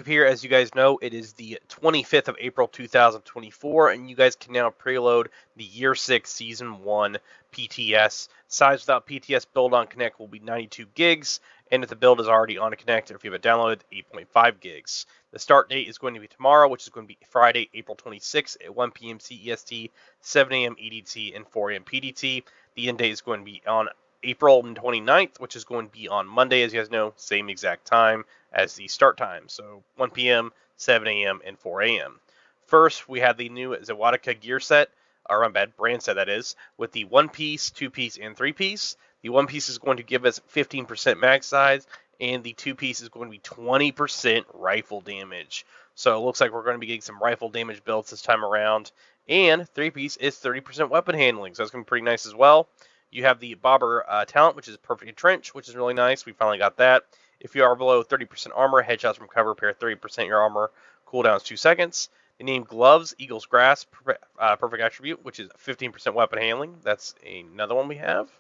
Here, as you guys know, it is the 25th of April 2024, and you guys can now preload the Year 6 Season 1 PTS. Size without PTS build on Connect will be 92 gigs, and if the build is already on Connect, or if you have it downloaded, 8.5 gigs. The start date is going to be tomorrow, which is going to be Friday, April 26th at 1 p.m. CEST, 7 a.m. EDT, and 4 a.m. PDT. The end date is going to be on April 29th, which is going to be on Monday, as you guys know, same exact time as the start time. So 1 p.m., 7 a.m., and 4 a.m. First, we have the new Zawadika gear set, or brand set that is, with the 1-piece, 2-piece, and 3-piece. The 1-piece is going to give us 15% mag size, and the 2-piece is going to be 20% rifle damage. So it looks like we're going to be getting some rifle damage builds this time around. And 3-piece is 30% weapon handling, so that's going to be pretty nice as well. You have the Bobber talent, which is Perfect Trench, which is really nice. We finally got that. If you are below 30% armor, headshots from cover repair 30% your armor. Cooldown is 2 seconds. The name Gloves, Eagle's Grasp, Perfect Attribute, which is 15% weapon handling. That's another one we have.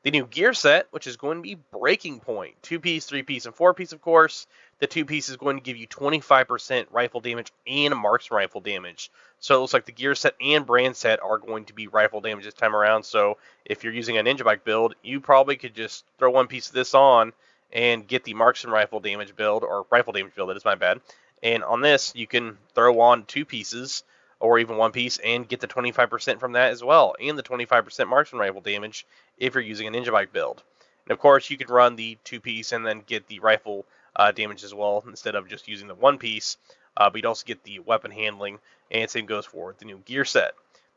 The new gear set, which is going to be Breaking Point. 2-piece, 3-piece, and 4-piece, of course. The 2-piece is going to give you 25% rifle damage and marksman rifle damage. So it looks like the gear set and brand set are going to be rifle damage this time around. So if you're using a Ninja Bike build, you probably could just throw one piece of this on and get the marksman rifle damage build, or rifle damage build, that is my bad. And on this, you can throw on 2 pieces or even 1 piece and get the 25% from that as well, and the 25% marksman rifle damage if you're using a Ninja Bike build. And of course, you can run the 2-piece and then get the rifle damage as well instead of just using the 1-piece, but you'd also get the weapon handling, and same goes for the new gear set.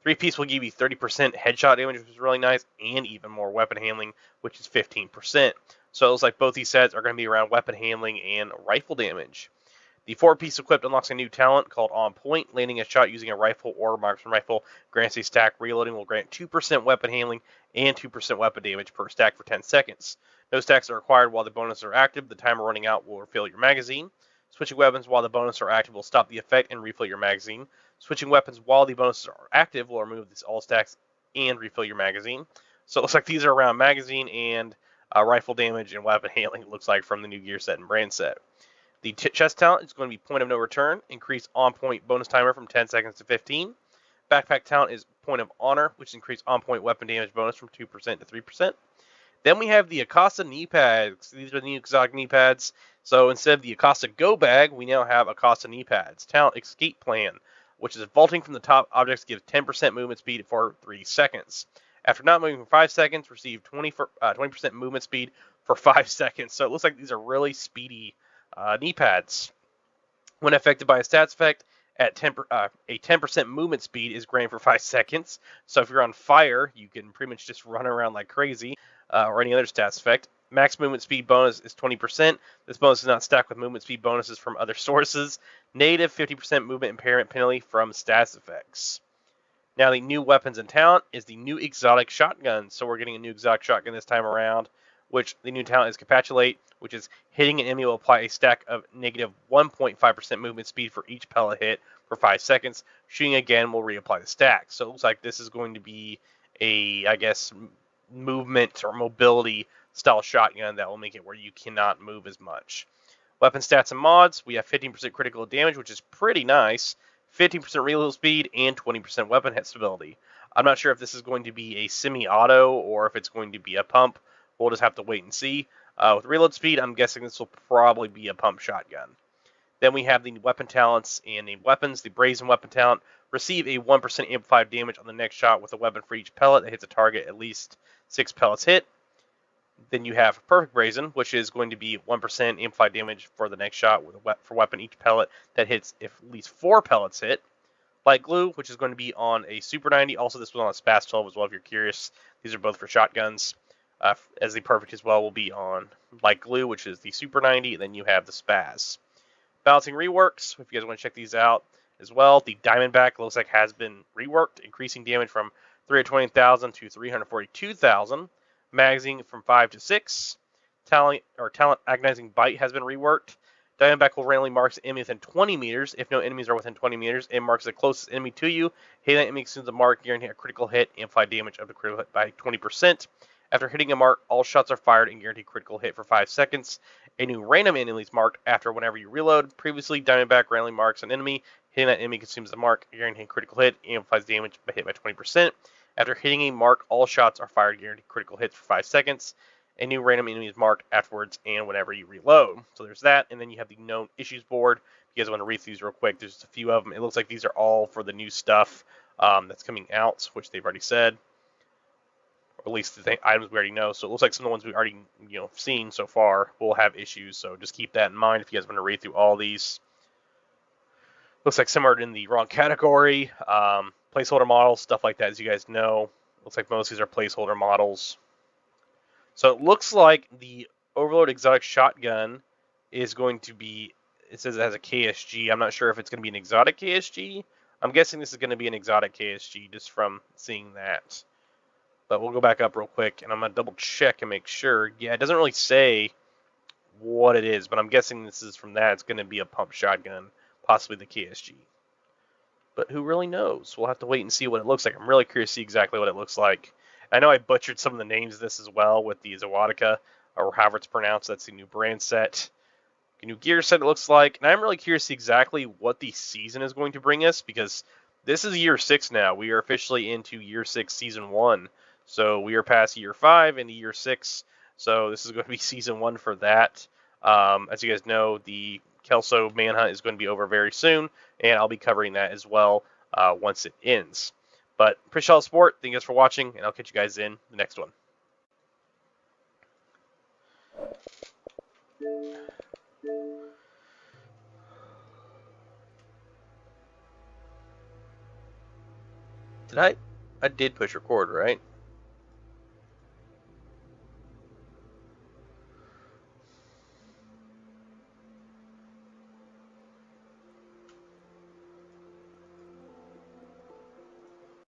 3-piece will give you 30% headshot damage, which is really nice, and even more weapon handling, which is 15%. So it looks like both these sets are going to be around weapon handling and rifle damage. The 4-piece equipped unlocks a new talent called On Point. Landing a shot using a rifle or marksman rifle grants a stack. Reloading will grant 2% weapon handling and 2% weapon damage per stack for 10 seconds. No stacks are required while the bonuses are active. The timer running out will refill your magazine. Switching weapons while the bonuses are active will stop the effect and refill your magazine. Switching weapons while the bonuses are active will remove all stacks and refill your magazine. So it looks like these are around magazine and rifle damage and weapon handling, it looks like, from the new gear set and brand set. The chest talent is going to be Point of No Return, increase on point bonus timer from 10 seconds to 15. Backpack talent is Point of Honor, which increase on point weapon damage bonus from 2% to 3%. Then we have the Acosta knee pads. These are the new exotic knee pads. So instead of the Acosta Go Bag, we now have Acosta knee pads. Talent Escape Plan, which is vaulting from the top objects, gives 10% movement speed for 3 seconds. After not moving for 5 seconds, receive 20% movement speed for 5 seconds. So it looks like these are really speedy knee pads. When affected by a stats effect, at a 10% movement speed is granted for 5 seconds. So if you're on fire, you can pretty much just run around like crazy, or any other stats effect. Max movement speed bonus is 20%. This bonus is not stacked with movement speed bonuses from other sources. Native 50% movement impairment penalty from stats effects. Now the new weapons and talent is the new exotic shotgun. So we're getting a new exotic shotgun this time around, which the new talent is Capitulate, which is hitting an enemy will apply a stack of negative 1.5% movement speed for each pellet hit for 5 seconds. Shooting again will reapply the stack. So it looks like this is going to be a, I guess, movement or mobility style shotgun that will make it where you cannot move as much. Weapon stats and mods, we have 15% critical damage, which is pretty nice, 15% reload speed, and 20% weapon hit stability. I'm not sure if this is going to be a semi-auto or if it's going to be a pump. We'll just have to wait and see. With reload speed, I'm guessing this will probably be a pump shotgun. Then we have the weapon talents and the weapons. The brazen weapon talent, receive a 1% amplified damage on the next shot with a weapon for each pellet that hits a target at least 6 pellets hit. Then you have perfect brazen, which is going to be 1% amplified damage for the next shot with for weapon each pellet that hits if at least 4 pellets hit. Light glue, which is going to be on a Super 90. Also, this was on a Spas 12 as well, if you're curious. These are both for shotguns. As the perfect as well will be on light glue, which is the Super 90. And then you have the Spas. Balancing reworks, if you guys want to check these out as well. The Diamondback looks like has been reworked, increasing damage from 320,000 to 342,000. Magazine from 5 to 6. Talent Agonizing Bite has been reworked. Diamondback will randomly mark the enemy within 20 meters. If no enemies are within 20 meters, it marks the closest enemy to you. Hitting that enemy consumes a mark, guaranteeing a critical hit, amplified damage of the critical hit by 20%. After hitting a mark, all shots are fired and guarantee critical hit for 5 seconds. A new random enemy is marked after whenever you reload. Previously, Diamondback randomly marks an enemy. Hitting that enemy consumes the mark, guaranteed critical hit, amplifies damage by hit by 20%. After hitting a mark, all shots are fired guaranteed critical hits for 5 seconds. A new random enemy is marked afterwards and whenever you reload. So there's that, and then you have the known issues board. If you guys want to read these real quick, there's just a few of them. It looks like these are all for the new stuff that's coming out, which they've already said. Or at least the items we already know. So it looks like some of the ones we already seen so far will have issues. So just keep that in mind if you guys want to read through all these. Looks like some are in the wrong category. Placeholder models, stuff like that, as you guys know. Looks like most of these are placeholder models. So it looks like the Overlord Exotic Shotgun is going to be, it says it has a KSG. I'm not sure if it's going to be an exotic KSG. I'm guessing this is going to be an exotic KSG just from seeing that. But we'll go back up real quick, and I'm going to double check and make sure. Yeah, it doesn't really say what it is, but I'm guessing this is from that. It's going to be a pump shotgun, possibly the KSG. But who really knows? We'll have to wait and see what it looks like. I'm really curious to see exactly what it looks like. I know I butchered some of the names of this as well with the Zawatica, or however it's pronounced. That's the new brand set. The new gear set it looks like. And I'm really curious to see exactly what the season is going to bring us, because this is year 6 now. We are officially into year 6, season 1. So we are past year 5 into year 6. So this is going to be season 1 for that. As you guys know, the Kelso Manhunt is going to be over very soon, and I'll be covering that as well once it ends. But appreciate all the support. Thank you guys for watching, and I'll catch you guys in the next one. I did push record, right?